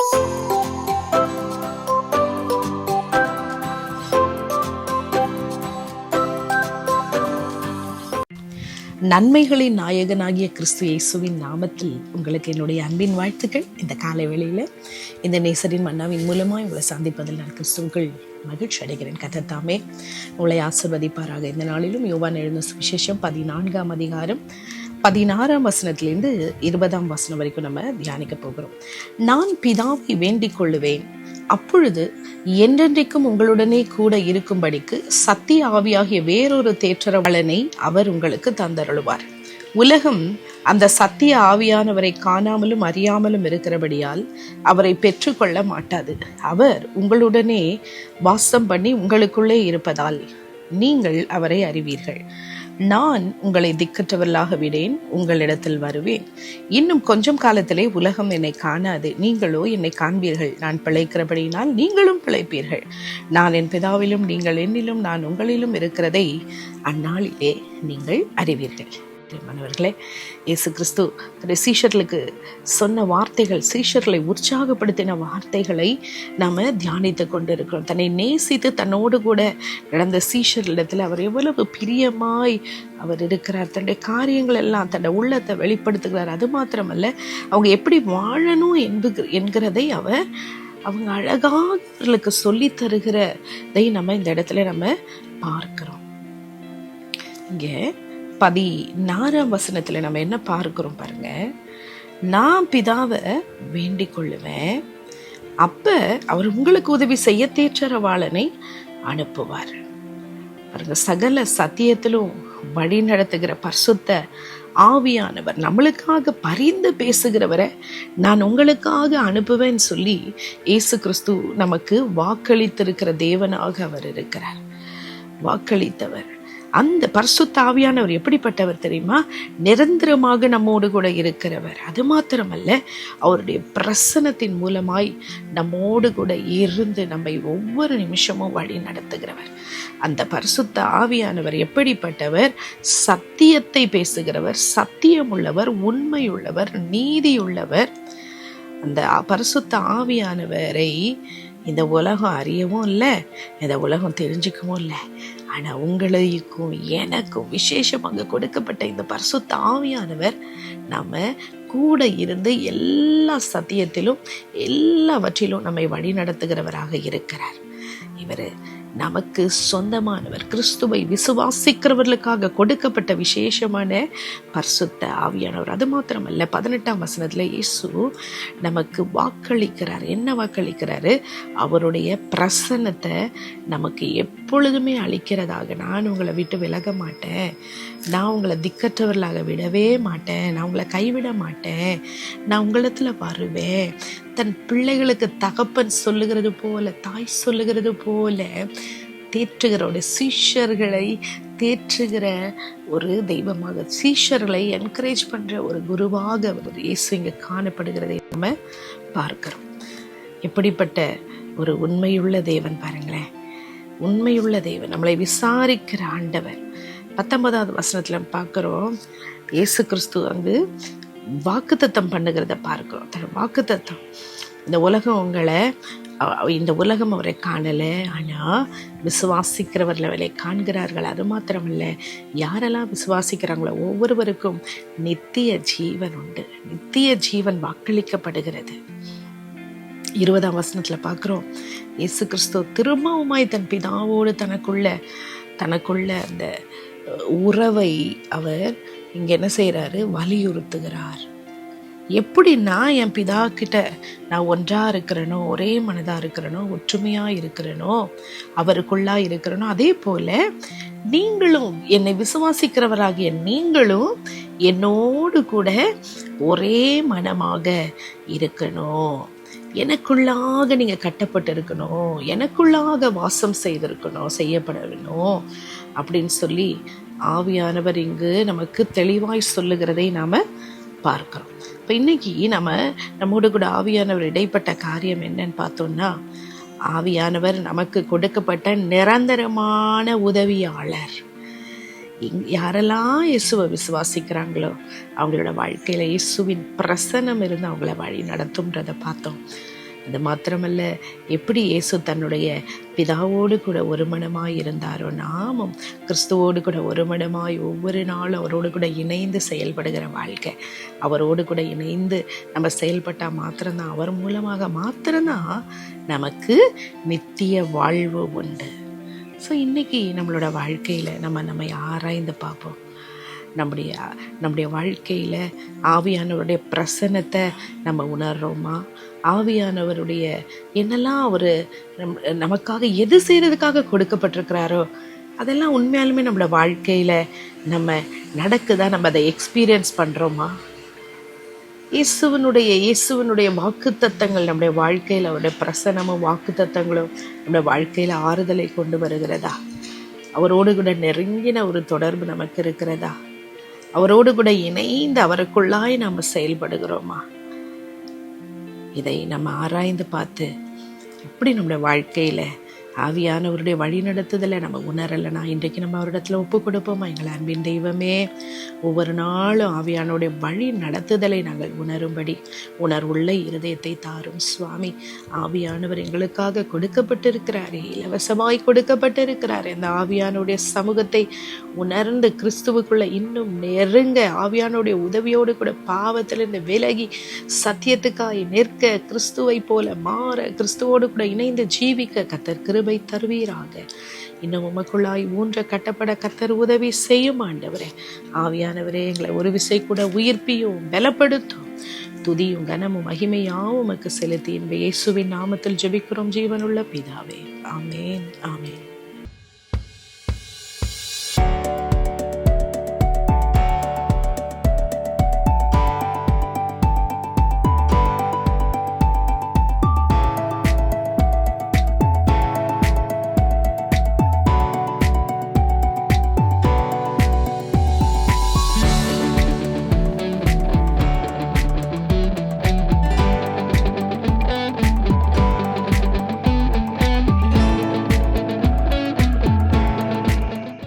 நன்மைகளின் நாயகனாகிய கிறிஸ்து இயேசுவின் நாமத்தில் உங்களுக்கு என்னுடைய அன்பின் வாழ்த்துக்கள். இந்த காலை வேளையில் இந்த நேசரின் மன்னாவின் மூலமாக உங்களை சந்திப்பதில் நான் கிறிஸ்துவுக்குள் மகிழ்ச்சி அடைகிறேன். கர்த்தர் தாமே உங்களை ஆசீர்வதிப்பாராக. இந்த நாளிலும் யோவான் எழுதின சுவிசேஷம் 14ஆம் அதிகாரம் 16ஆம் வசனத்திலிருந்து 20ஆம் வசனம் வரைக்கும் நம்ம தியானிக்க போகிறோம். நான் பிதாவை வேண்டிக் கொள்ளுவேன், அப்பொழுது என்றென்றைக்கும் உங்களுடனே கூட இருக்கும்படிக்கு சத்திய ஆவியாகிய வேறொரு தேற்றரவாளனை அவர் உங்களுக்கு தந்தருளுவார். உலகம் அந்த சத்திய ஆவியானவரை காணாமலும் அறியாமலும் இருக்கிறபடியால் அவரை பெற்றுக்கொள்ள மாட்டாது. அவர் உங்களுடனே வாசம் பண்ணி உங்களுக்குள்ளே இருப்பதால் நீங்கள் அவரை அறிவீர்கள். நான் உங்களை திக்கற்றவர்களாக விடேன், உங்களிடத்தில் வருவேன். இன்னும் கொஞ்சம் காலத்திலே உலகம் என்னை காணாது, நீங்களோ என்னை காண்பீர்கள். நான் பிழைக்கிறபடியினால் நீங்களும் பிழைப்பீர்கள். நான் என் பிதாவிலும் நீங்கள் என்னிலும் நான் உங்களிலும் இருக்கிறதை அந்நாளிலே நீங்கள் அறிவீர்கள். மாணவர்களே, இயேசு கிறிஸ்து சீஷர்களுக்கு சொன்ன வார்த்தைகள், சீஷர்களை உற்சாகப்படுத்தின வார்த்தைகளை நாம் தியானித்து கொண்டு இருக்கிறோம். தன்னை நேசித்து தன்னோடு கூட நடந்த சீஷர்களிடத்தில் அவர் எவ்வளவு பிரியமாய் அவர் இருக்கிறார். தன்னுடைய காரியங்கள் எல்லாம் தன்னுடைய உள்ளத்தை வெளிப்படுத்துகிறார். அது மாத்திரமல்ல, அவங்க எப்படி வாழணும் என்கிறதை அவங்க அழகாக அவர்களுக்கு சொல்லி தருகிறதை நம்ம இந்த இடத்துல நம்ம பார்க்கிறோம். இங்கே 16ஆம் வசனத்துல நம்ம என்ன பார்க்கிறோம் பாருங்க. நான் பிதாவை வேண்டிக் கொள்ளுவேன், அப்ப அவர் உங்களுக்கு உதவி செய்ய தேற்றரவாளனை அனுப்புவார். பாருங்க, சகல சத்தியத்திலும் வழி நடத்துகிற பரிசுத்த ஆவியானவர், நம்மளுக்காக பரிந்து பேசுகிறவரை நான் உங்களுக்காக அனுப்புவேன்னு சொல்லி இயேசு கிறிஸ்து நமக்கு வாக்களித்திருக்கிற தேவனாக அவர் இருக்கிறார். வாக்களித்தவர் அந்த பரிசுத்த ஆவியானவர் எப்படிப்பட்டவர் தெரியுமா? நிரந்தரமாக நம்மோடு கூட இருக்கிறவர். அது மாத்திரமல்ல, அவருடைய பிரசன்னத்தின் மூலமாய் நம்மோடு கூட இருந்து நம்மை ஒவ்வொரு நிமிஷமும் வழி நடத்துகிறவர். அந்த பரிசுத்த ஆவியானவர் எப்படிப்பட்டவர்? சத்தியத்தை பேசுகிறவர், சத்தியமுள்ளவர், உண்மையுள்ளவர், நீதியுள்ளவர். அந்த பரிசுத்த ஆவியானவரை இந்த உலகம் அறியவும் இல்லை, இந்த உலகம் தெரிஞ்சுக்கவும் இல்லை. ஆனால் உங்களுக்கும் எனக்கும் விசேஷமாக கொடுக்கப்பட்ட இந்த பரிசுத்த ஆவியானவர் நம்ம கூட இருந்து எல்லா சத்தியத்திலும் எல்லாவற்றிலும் நம்மை வழி நடத்துகிறவராக இருக்கிறார். இவர் நமக்கு சொந்தமானவர். கிறிஸ்துவை விசுவாசிக்கிறவர்களுக்காக கொடுக்கப்பட்ட விசேஷமான பரிசுத்த ஆவியானவர். அது மாத்திரமல்ல, 18ஆம் வசனத்துல இயேசு நமக்கு வாக்களிக்கிறார். என்ன வாக்களிக்கிறாரு? அவருடைய பிரசன்னத்தை நமக்கு எப்பொழுதுமே அளிக்கிறதாக. நான் உங்களை விட்டு விலக மாட்டேன், நான் உங்களை திக்கற்றவர்களாக விடவே மாட்டேன், நான் உங்களை கைவிட மாட்டேன், நான் உங்களிடத்துல வருவேன். தன் பிள்ளைகளுக்கு தகப்பன் சொல்லுகிறது போல, தாய் சொல்லுகிறது போல தேற்றுகிறோட சீஷர்களை தேற்றுகிற ஒரு தெய்வமாக, சீஷர்களை என்கரேஜ் பண்ற ஒரு குருவாக ஒரு இயேசு இங்க காணப்படுகிறதை நம்ம பார்க்கிறோம். எப்படிப்பட்ட ஒரு உண்மையுள்ள தேவன் பாருங்களேன். உண்மையுள்ள தேவன், நம்மளை விசாரிக்கிற ஆண்டவர். 19ஆவது வசனத்துல பார்க்கிறோம், இயேசு கிறிஸ்து அங்கு வாக்குத்தத்தம் பண்ணுகிறத பார்க்கிறோம். தன் வாக்குத்தத்தம், இந்த உலகம் அவரை காணலை, ஆனால் விசுவாசிக்கிறவர்கள் அவரை காண்கிறார்கள். அது மாத்திரமல்ல, யாரெல்லாம் விசுவாசிக்கிறாங்களோ ஒவ்வொருவருக்கும் நித்திய ஜீவன் உண்டு. நித்திய ஜீவன் வாக்களிக்கப்படுகிறது. 20ஆம் வசனத்துல பார்க்கிறோம், இயேசு கிறிஸ்து திரும்பவுமாய் தன் பிதாவோடு தனக்குள்ள அந்த உறவை அவர் இங்க என்ன செய்யறாரு? வலியுறுத்துகிறார். எப்படின்னா, என் பிதா கிட்ட நான் ஒன்றா இருக்கிறனோ, ஒரே மனதா இருக்கிறனோ, ஒற்றுமையா இருக்கிறனோ, அவருக்குள்ளா இருக்கிறனோ, அதே போல நீங்களும், என்னை விசுவாசிக்கிறவராகிய நீங்களும் என்னோடு கூட ஒரே மனமாக இருக்கணும். எனக்குள்ளாக நீங்க கட்டப்பட்டு இருக்கணும், எனக்குள்ளாக வாசம் செய்யப்படணும் அப்படின்னு சொல்லி ஆவியானவர் இங்கு நமக்கு தெளிவாய் சொல்லுகிறதை நாம பார்க்கிறோம். இப்ப இன்னைக்கு நம்மோடு கூட ஆவியானவர் இடைப்பட்ட காரியம் என்னன்னு பார்த்தோம்னா, ஆவியானவர் நமக்கு கொடுக்கப்பட்ட நிரந்தரமான உதவியாளர். யாரெல்லாம் இயேசுவை விசுவாசிக்கிறாங்களோ அவங்களோட வாழ்க்கையில இயேசுவின் பிரசன்னம் இருந்து அவங்கள வழி நடத்தும்ன்றதை பார்த்தோம். அது மாத்திரமல்ல, எப்படி இயேசு தன்னுடைய பிதாவோடு கூட ஒரு மனமாய் இருந்தாரோ, நாமும் கிறிஸ்துவோடு கூட ஒரு மனமாய் ஒவ்வொரு நாளும் அவரோடு கூட இணைந்து செயல்படுகிற வாழ்க்கை, அவரோடு கூட இணைந்து நம்ம செயல்பட்டால் மாத்திரம்தான், அவர் மூலமாக மாத்திரம்தான் நமக்கு நித்திய வாழ்வு உண்டு. ஸோ இன்றைக்கி நம்மளோட வாழ்க்கையில் நம்மை ஆராய்ந்து பார்ப்போம். நம்முடைய வாழ்க்கையில் ஆவியானவருடைய பிரசன்னத்தை நம்ம உணர்கிறோமா? ஆவியானவருடைய என்னெல்லாம் அவர் நமக்காக எது செய்கிறதுக்காக கொடுக்கப்பட்டிருக்கிறாரோ அதெல்லாம் உண்மையாலுமே நம்மளோட வாழ்க்கையில் நம்ம நடக்குதா? நம்ம அதை எக்ஸ்பீரியன்ஸ் பண்ணுறோமா? இயேசுவனுடைய வாக்குத்தத்தங்கள் நம்முடைய வாழ்க்கையில், அவருடைய பிரசனமும் வாக்குத்தத்தங்களும் நம்முடைய வாழ்க்கையில் ஆறுதலை கொண்டு வருகிறதா? அவரோடு கூட நெருங்கின ஒரு தொடர்பு நமக்கு இருக்கிறதா? அவரோடு கூட இணைந்து அவருக்குள்ளாய் நாம் செயல்படுகிறோமா? இதை நம்ம ஆராய்ந்து பார்த்து எப்படி நம்முடைய வாழ்க்கையில் ஆவியானவருடைய வழி நடத்துதலை நம்ம உணரலைன்னா இன்றைக்கு நம்ம அவரிடத்துல ஒப்பு கொடுப்போமா? எங்கள் அன்பின் தெய்வமே, ஒவ்வொரு நாளும் ஆவியானவருடைய வழி நடத்துதலை நாங்கள் உணரும்படி உணர்வுள்ள இருதயத்தை தாரும் சுவாமி. ஆவியானவர் எங்களுக்காக கொடுக்கப்பட்டிருக்கிறாரே, இலவசமாய் கொடுக்கப்பட்டிருக்கிறாரே. அந்த ஆவியானவருடைய சமூகத்தை உணர்ந்து கிறிஸ்துவுக்குள்ள இன்னும் நெருங்க, ஆவியானவருடைய உதவியோடு கூட பாவத்திலிருந்து விலகி சத்தியத்துக்காய் நிற்க, கிறிஸ்துவை போல மாற, கிறிஸ்துவோடு கூட இணைந்து ஜீவிக்க கர்த்தர் கிருபை தருவீராக. இன்னும் உமக்குள்ளாய் ஊன்ற கட்டப்பட கர்த்தர் உதவி செய்யும் ஆண்டவரே. ஆவியானவரே, எங்களை ஒரு விசை கூட உயிர்ப்பியும் பலப்படுத்தும். துதியும் கனமும் மகிமையாவும் உமக்கு செலுத்தி இயேசுவின் நாமத்தில் ஜெபிக்கிறோம் ஜீவனுள்ள பிதாவே. ஆமேன், ஆமேன்.